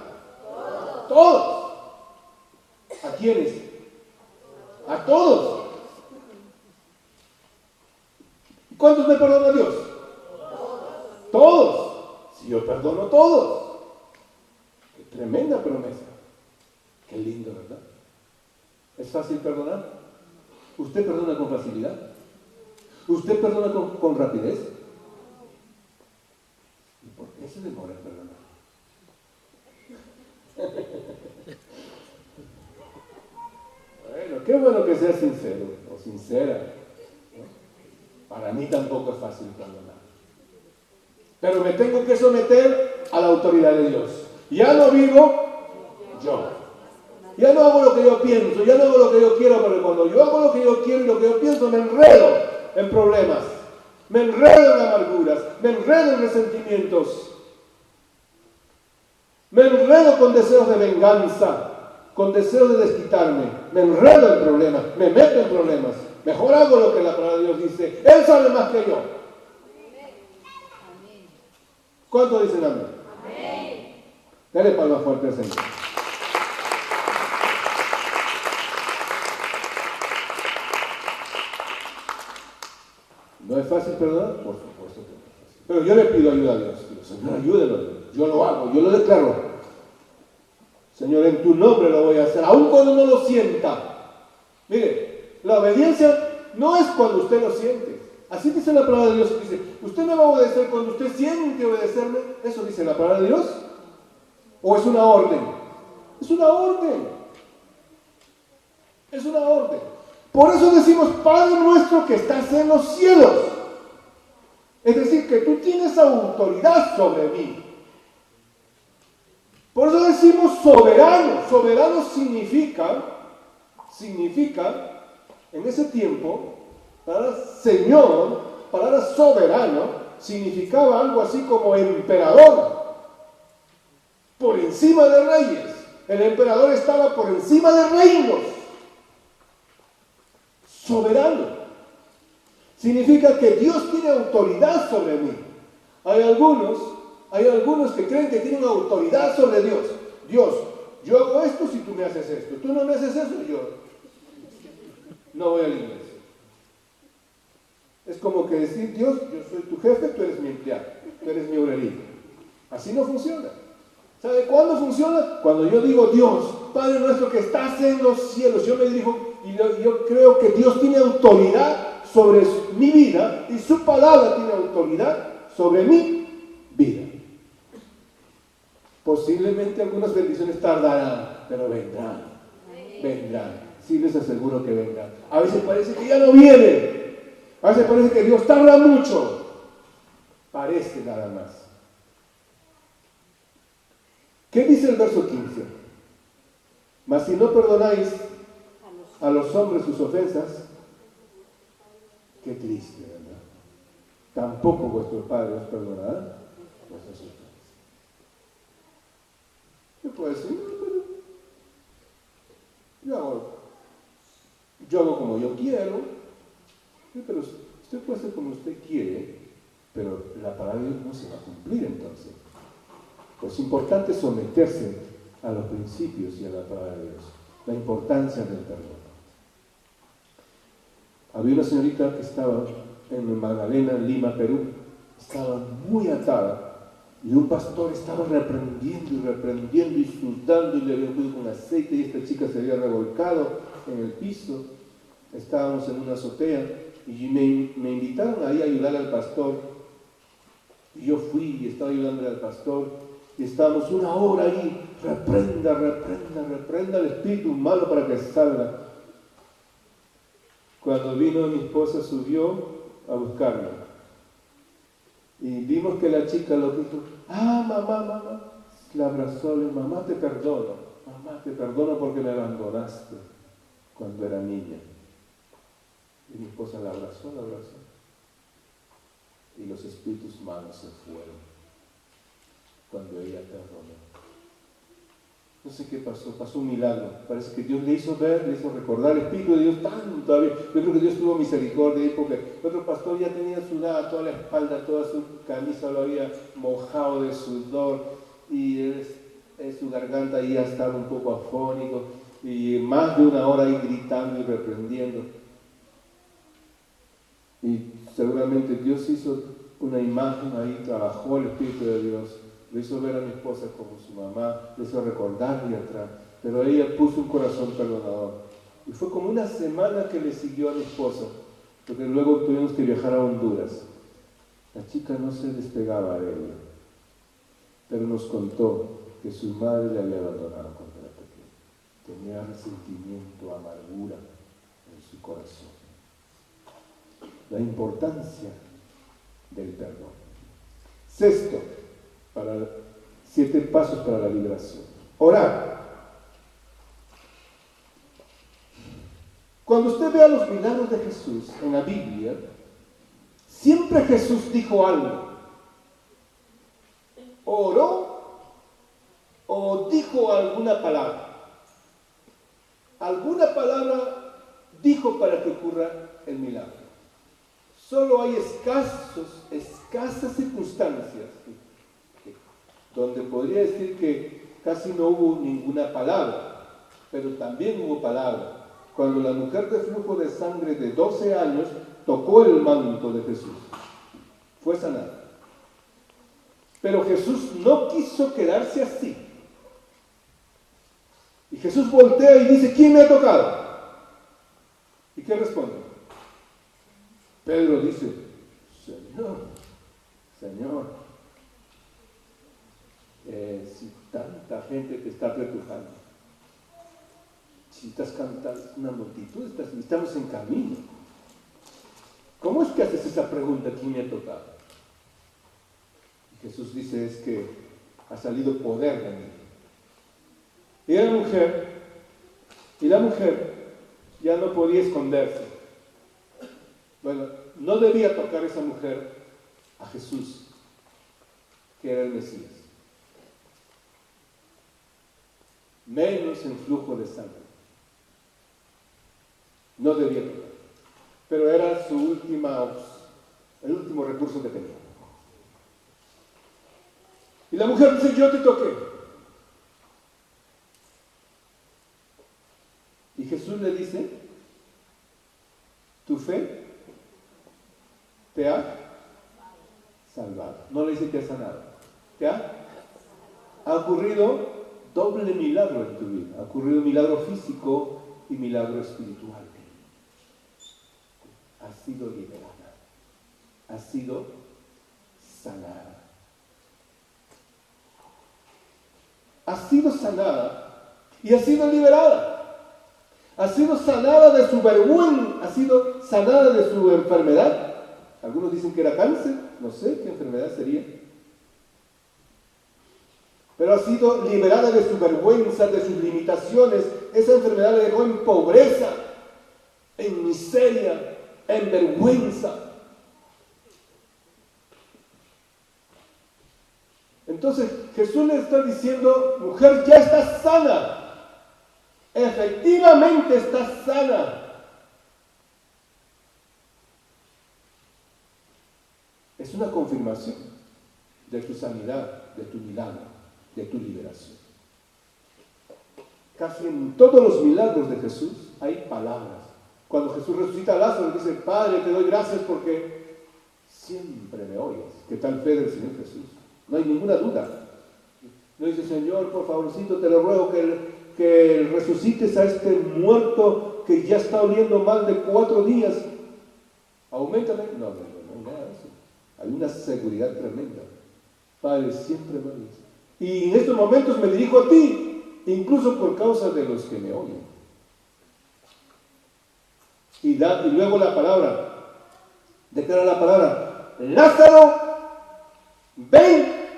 Todos. ¿A quiénes? A todos. ¿Cuántos me perdona Dios? Todos. Si yo perdono a todos. Qué tremenda promesa. Qué lindo, ¿verdad? ¿Es fácil perdonar? ¿Usted perdona con facilidad? ¿Usted perdona con rapidez? ¿Y por qué se demora en perdonar? Bueno, qué bueno que sea sincero o sincera, ¿no? Para mí tampoco es fácil perdonar. Pero me tengo que someter a la autoridad de Dios. Ya no vivo yo. Ya no hago lo que yo pienso, ya no hago lo que yo quiero, pero cuando yo hago lo que yo quiero y lo que yo pienso, me enredo en problemas, me enredo en amarguras, me enredo en resentimientos, me enredo con deseos de venganza, con deseos de desquitarme, me enredo en problemas, me meto en problemas. Mejor hago lo que la palabra de Dios dice. Él sabe más que yo. ¿Cuánto dicen amén? Amén. Dale palmas fuerte al Señor. ¿No es fácil perdonar? Por supuesto que no es fácil. Pero yo le pido ayuda a Dios. Digo, Señor, ayúdalo. Yo lo hago, yo lo declaro. Señor, en tu nombre lo voy a hacer, aun cuando no lo sienta. Mire, la obediencia no es cuando usted lo siente. Así dice la palabra de Dios. Dice, usted me va a obedecer cuando usted siente obedecerme. ¿Eso dice la palabra de Dios? ¿O es una orden? Es una orden. Es una orden. Por eso decimos, Padre nuestro que estás en los cielos. Es decir, que tú tienes autoridad sobre mí. Por eso decimos soberano. Soberano significa, en ese tiempo, palabra Señor, palabra soberano, significaba algo así como emperador. Por encima de reyes. El emperador estaba por encima de reinos. Soberano. Significa que Dios tiene autoridad sobre mí. Hay algunos que creen que tienen autoridad sobre Dios. Dios, yo hago esto si tú me haces esto. Tú no me haces eso, yo no voy a la iglesia. Es como que decir, Dios, yo soy tu jefe, tú eres mi empleado, tú eres mi obrerito. Así no funciona. ¿Sabe cuándo funciona? Cuando yo digo, Dios, Padre nuestro que estás en los cielos, yo me dirijo y yo creo que Dios tiene autoridad sobre mi vida y su palabra tiene autoridad sobre mi vida. Posiblemente algunas bendiciones tardarán, pero vendrán. Vendrán. Sí, les aseguro que vendrán. A veces parece que ya no vienen. A veces parece que Dios tarda mucho. Parece nada más. ¿Qué dice el verso 15? Mas si no perdonáis a los hombres sus ofensas, qué triste, ¿verdad? Tampoco vuestro Padre os perdonará vuestras ofensas. Yo puedo decir, yo hago como yo quiero, pero usted puede hacer como usted quiere, pero la palabra de Dios no se va a cumplir entonces. Pues es importante someterse a los principios y a la palabra de Dios. La importancia del perdón. Había una señorita que estaba en Magdalena, en Lima, Perú, estaba muy atada y un pastor estaba reprendiendo y sudando y le había ungido con aceite y esta chica se había revolcado en el piso. Estábamos en una azotea y me invitaron ahí a ayudar al pastor y yo fui y estaba ayudándole al pastor y estábamos una hora ahí, reprenda al espíritu malo para que salga. Cuando vino mi esposa subió a buscarme y vimos que la chica lo dijo, mamá, la abrazó, le dijo, mamá te perdono porque me abandonaste cuando era niña. Y mi esposa la abrazó y los espíritus malos se fueron cuando ella perdonó. No sé qué pasó un milagro. Parece que Dios le hizo ver, le hizo recordar el Espíritu de Dios tanto todavía. Yo creo que Dios tuvo misericordia ahí porque el otro pastor ya tenía sudada toda la espalda, toda su camisa lo había mojado de sudor y su garganta ya estaba un poco afónico y más de una hora ahí gritando y reprendiendo. Y seguramente Dios hizo una imagen ahí, trabajó el Espíritu de Dios. Le hizo ver a mi esposa como su mamá, le hizo recordarle atrás, pero ella puso un corazón perdonador. Y fue como una semana que le siguió a mi esposa, porque luego tuvimos que viajar a Honduras. La chica no se despegaba de ella, pero nos contó que su madre le había abandonado cuando era pequeña. Tenía resentimiento, amargura en su corazón. La importancia del perdón. Sexto, 7 pasos para la liberación. Orar. Cuando usted vea los milagros de Jesús en la Biblia, siempre Jesús dijo algo. Oró o dijo alguna palabra. Alguna palabra dijo para que ocurra el milagro. Solo hay escasas circunstancias donde podría decir que casi no hubo ninguna palabra, pero también hubo palabra. Cuando la mujer de flujo de sangre de 12 años tocó el manto de Jesús, fue sanada. Pero Jesús no quiso quedarse así. Y Jesús voltea y dice, ¿quién me ha tocado? ¿Y qué responde? Pedro dice, Señor, si tanta gente te está apretujando, si estás cantando una multitud, estamos en camino. ¿Cómo es que haces esa pregunta? ¿Quién me ha tocado? Y Jesús dice, es que ha salido poder de mí. Y la mujer ya no podía esconderse. Bueno, no debía tocar esa mujer a Jesús, que era el Mesías. Menos en flujo de sangre. No debía tocar. Pero era el último recurso que tenía. Y la mujer dice, yo te toqué. Y Jesús le dice, tu fe te ha salvado. No le dice te ha sanado. Ha ocurrido doble milagro en tu vida. Ha ocurrido milagro físico y milagro espiritual. Has sido liberada. Has sido sanada. Has sido sanada y has sido liberada. Ha sido sanada de su vergüenza, ha sido sanada de su enfermedad. Algunos dicen que era cáncer, no sé qué enfermedad sería. Pero ha sido liberada de su vergüenza, de sus limitaciones. Esa enfermedad le dejó en pobreza, en miseria, en vergüenza. Entonces Jesús le está diciendo, mujer, ya estás sana. Efectivamente estás sana. Es una confirmación de tu sanidad, de tu milagro, de tu liberación. Casi en todos los milagros de Jesús hay palabras. Cuando Jesús resucita a Lázaro, dice, Padre, te doy gracias porque siempre me oyes. ¿Qué tal fe del Señor Jesús? No hay ninguna duda. No dice, Señor, por favorcito, te lo ruego que resucites a este muerto que ya está oliendo mal de 4 días. Auméntame. No, nada de eso. Hay una seguridad tremenda. Padre, siempre me oyes. Y en estos momentos me dirijo a ti, incluso por causa de los que me oyen. Y luego la palabra, declara la palabra, Lázaro, ven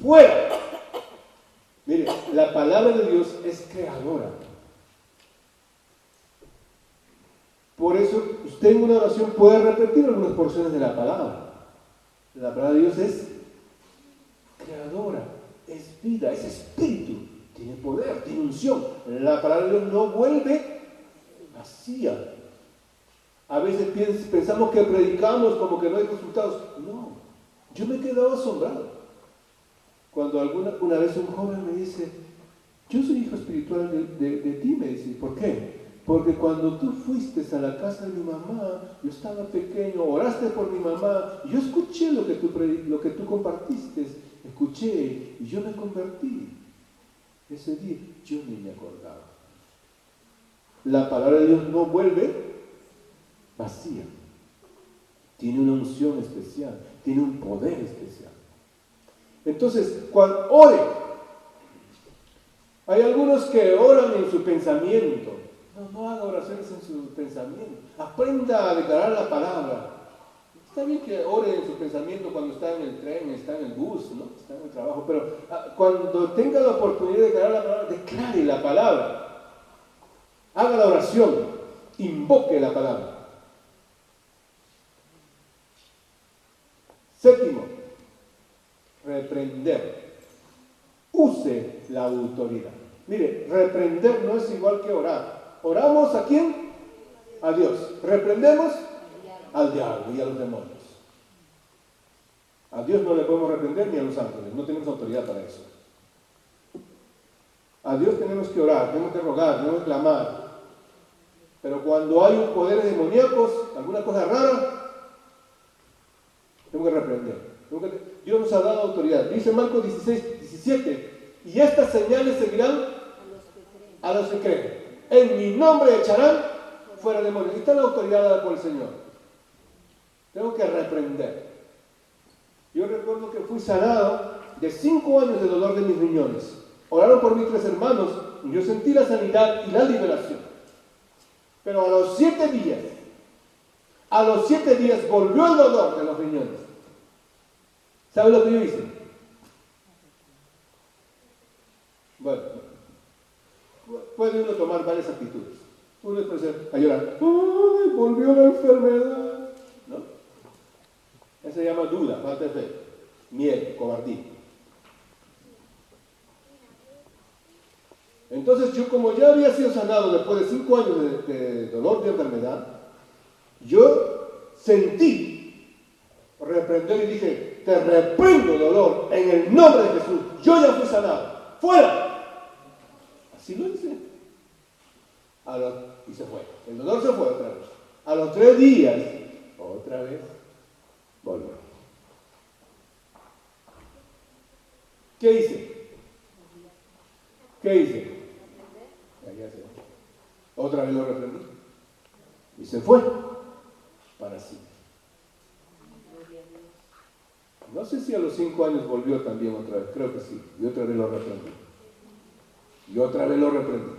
fuera. Mire, la palabra de Dios es creadora. Por eso usted en una oración puede repetir algunas porciones de la palabra. La palabra de Dios es creadora, es vida, es espíritu, tiene poder, tiene unción. La palabra de Dios no vuelve vacía. A veces pensamos que predicamos como que no hay resultados. No, yo me he quedado asombrado. Cuando una vez un joven me dice, yo soy hijo espiritual de ti, me dice, ¿por qué? Porque cuando tú fuiste a la casa de mi mamá, yo estaba pequeño, oraste por mi mamá, y yo escuché lo que tú compartiste, escuché, y yo me convertí. Ese día yo ni me acordaba. La palabra de Dios no vuelve vacía. Tiene una unción especial, tiene un poder especial. Entonces, cuando ore, hay algunos que oran en su pensamiento. No haga oraciones en su pensamiento. Aprenda a declarar la palabra. Está bien que ore en su pensamiento cuando está en el tren, está en el bus, ¿no? Está en el trabajo, pero cuando tenga la oportunidad de declarar la palabra, declare la palabra. Haga la oración, invoque la palabra. Séptimo, reprender. Use la autoridad. Mire, reprender no es igual que orar. ¿Oramos a quién? A Dios. Reprendemos al diablo y a los demonios. A Dios no le podemos reprender ni a los ángeles. No tenemos autoridad para eso. A Dios tenemos que orar, tenemos que rogar, tenemos que clamar. Pero cuando hay un poder demoníacos, alguna cosa rara, tenemos que reprender. Dios nos ha dado autoridad. Dice Marcos 16:17, y estas señales seguirán a los que creen. En mi nombre echarán fuera demonios. Esta es la autoridad dada por el Señor. Tengo que reprender. Yo recuerdo que fui sanado de 5 años de dolor de mis riñones. Oraron por mí 3 hermanos y yo sentí la sanidad y la liberación. Pero a los 7 días volvió el dolor de los riñones. ¿Sabe lo que yo hice? Bueno, puede uno tomar varias actitudes. Uno puede a llorar. ¡Ay, volvió la enfermedad! ¿No? Eso se llama duda, falta de fe, miedo, cobardía. Entonces yo, como ya había sido sanado después de 5 años de dolor de enfermedad, yo sentí reprender y dije, te reprendo dolor en el nombre de Jesús. Yo ya fui sanado. ¡Fuera! Así lo hice. Y se fue. El dolor se fue otra vez. A los 3 días, otra vez. ¿Qué hice? ¿Qué hice? Ya se fue. Otra vez lo reprendí. Y se fue para siempre. No sé si a los 5 años volvió también otra vez, creo que sí. Y otra vez lo reprendí. Y otra vez lo reprendí.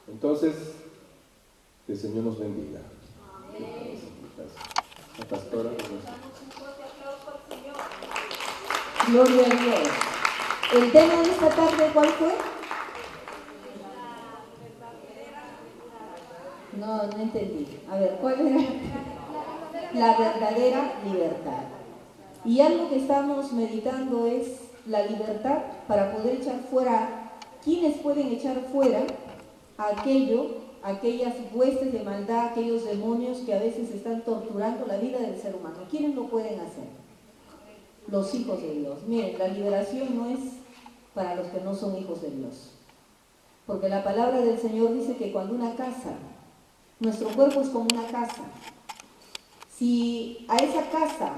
Entonces, que el Señor nos bendiga. Amén. La pastora. Gloria a Dios. ¿El tema de esta tarde cuál fue? No entendí. A ver, ¿cuál era? La verdadera libertad. Y algo que estamos meditando es la libertad para poder echar fuera. ¿Quiénes pueden echar fuera aquellas huestes de maldad, aquellos demonios que a veces están torturando la vida del ser humano? ¿Quiénes lo pueden hacer? Los hijos de Dios. Miren, la liberación no es para los que no son hijos de Dios. Porque la palabra del Señor dice que cuando una casa, nuestro cuerpo es como una casa, si a esa casa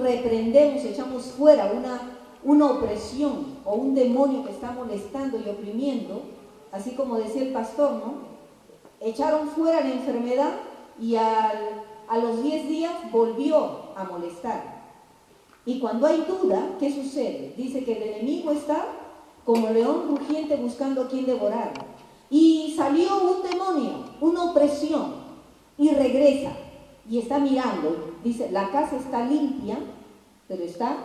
reprendemos, echamos fuera una opresión o un demonio que está molestando y oprimiendo, así como decía el pastor, ¿no? Echaron fuera la enfermedad y a los 10 días volvió a molestar. Y cuando hay duda, ¿qué sucede? Dice que el enemigo está como león rugiente buscando a quien devorar. Y salió un demonio, una opresión, y regresa. Y está mirando, dice, la casa está limpia, pero está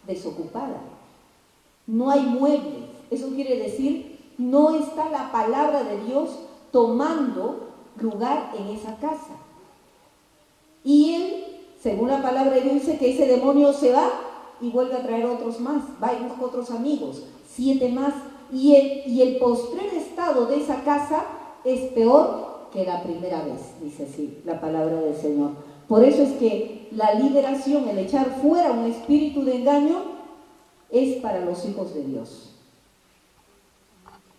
desocupada. No hay muebles. Eso quiere decir, no está la palabra de Dios tomando lugar en esa casa. Y él, según la palabra de Dios, dice que ese demonio se va y vuelve a traer otros más, va y busca otros amigos, 7 más. Y el postrer estado de esa casa es peor que la primera vez, dice así la palabra del Señor. Por eso es que la liberación, el echar fuera un espíritu de engaño, es para los hijos de Dios.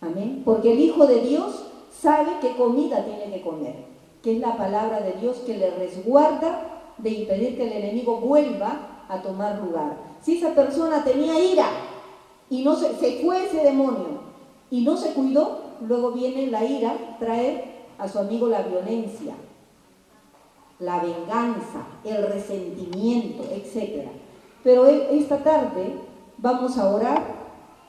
Amén. Porque el Hijo de Dios sabe qué comida tiene que comer, que es la palabra de Dios que le resguarda de impedir que el enemigo vuelva a tomar lugar. Si esa persona tenía ira y no se fue ese demonio y no se cuidó, luego viene la ira, trae a su amigo la violencia, la venganza, el resentimiento, etc. Pero esta tarde vamos a orar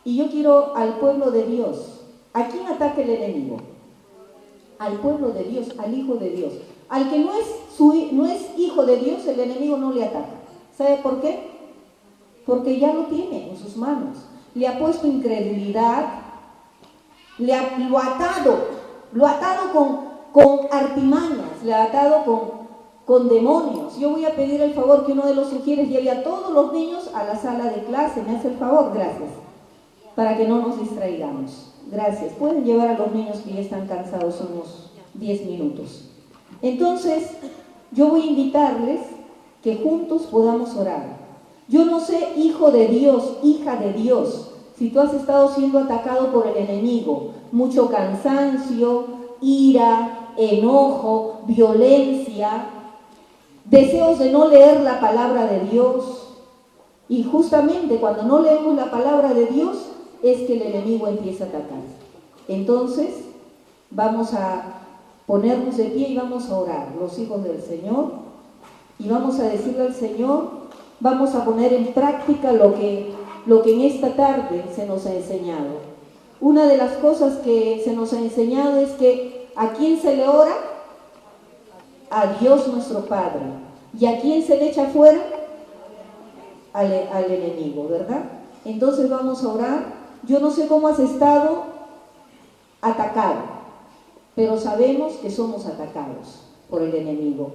y yo quiero al pueblo de Dios. ¿A quién ataca el enemigo? Al pueblo de Dios, al Hijo de Dios. Al que no es hijo de Dios, el enemigo no le ataca. ¿Sabe por qué? Porque ya lo tiene en sus manos. Le ha puesto incredulidad, lo ha atado con artimañas, le ha atado con demonios. Yo voy a pedir el favor que uno de los sugieres lleve a todos los niños a la sala de clase. ¿Me hace el favor? Gracias. Para que no nos distraigamos. Gracias. Pueden llevar a los niños que ya están cansados unos 10 minutos. Entonces, yo voy a invitarles que juntos podamos orar. Yo no sé, hijo de Dios, hija de Dios, si tú has estado siendo atacado por el enemigo, mucho cansancio, ira, enojo, violencia, deseos de no leer la palabra de Dios. Y justamente cuando no leemos la palabra de Dios es que el enemigo empieza a atacar. Entonces, vamos a ponernos de pie y vamos a orar, los hijos del Señor, y vamos a decirle al Señor, vamos a poner en práctica lo que en esta tarde se nos ha enseñado. Una de las cosas que se nos ha enseñado es que ¿a quién se le ora? A Dios nuestro Padre. ¿Y a quién se le echa fuera? Al enemigo, ¿verdad? Entonces vamos a orar. Yo no sé cómo has estado atacado, pero sabemos que somos atacados por el enemigo.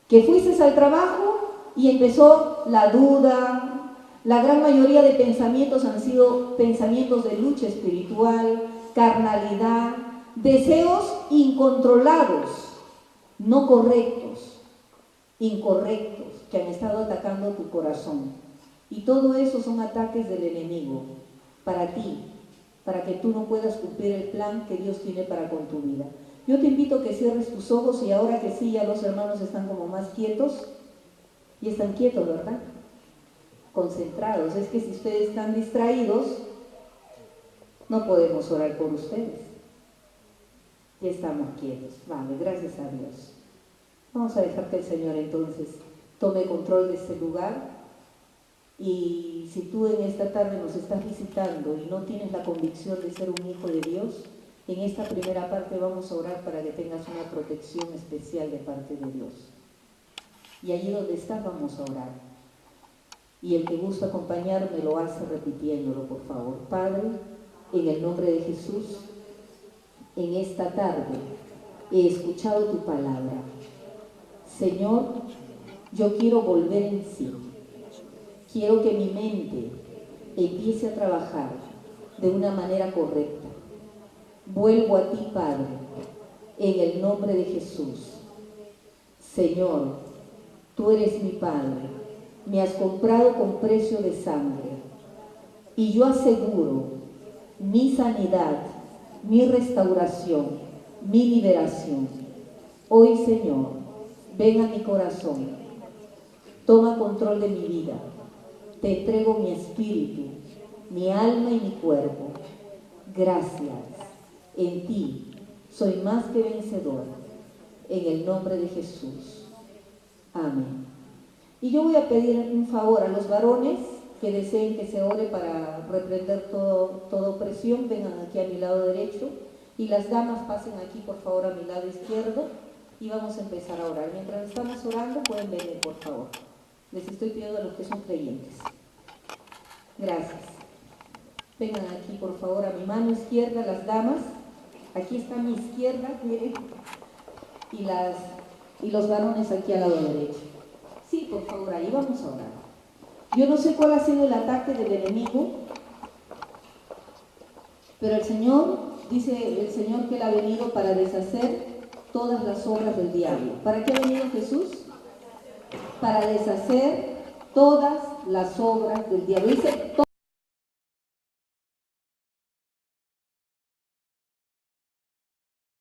Que fuiste al trabajo y empezó la duda. La gran mayoría de pensamientos han sido pensamientos de lucha espiritual, carnalidad, deseos incontrolados, no correctos, incorrectos, que han estado atacando tu corazón. Y todo eso son ataques del enemigo para ti, para que tú no puedas cumplir el plan que Dios tiene para con tu vida. Yo te invito a que cierres tus ojos y ahora que sí, ya los hermanos están como más quietos, Y están quietos, ¿verdad? Concentrados. Es que si ustedes están distraídos, no podemos orar por ustedes. Ya estamos quietos. Vale, gracias a Dios. Vamos a dejar que el Señor entonces tome control de este lugar. Y si tú en esta tarde nos estás visitando y no tienes la convicción de ser un hijo de Dios, en esta primera parte vamos a orar para que tengas una protección especial de parte de Dios. Y allí donde estás vamos a orar. Y el que gusta acompañarme lo hace repitiéndolo, por favor. Padre, en el nombre de Jesús, en esta tarde he escuchado tu palabra. Señor, yo quiero volver en sí. Quiero que mi mente empiece a trabajar de una manera correcta. Vuelvo a ti, Padre, en el nombre de Jesús. Señor, tú eres mi Padre, me has comprado con precio de sangre, y yo aseguro mi sanidad, mi restauración, mi liberación. Hoy, Señor, ven a mi corazón, toma control de mi vida. Te entrego mi espíritu, mi alma y mi cuerpo. Gracias. En ti soy más que vencedor. En el nombre de Jesús. Amén. Y yo voy a pedir un favor a los varones que deseen que se ore para reprender toda opresión. Vengan aquí a mi lado derecho. Y las damas pasen aquí, por favor, a mi lado izquierdo. Y vamos a empezar a orar. Mientras estamos orando, pueden venir, por favor. Les estoy pidiendo a los que son creyentes. Gracias. Vengan aquí, por favor, a mi mano izquierda, las damas. Aquí está a mi izquierda, miren. Y los varones aquí al lado derecho. Sí, por favor, ahí vamos a orar. Yo no sé cuál ha sido el ataque del enemigo, pero el Señor, dice el Señor que Él ha venido para deshacer todas las obras del diablo. ¿Para qué ha venido Jesús? Para deshacer todas las obras del diablo. Dice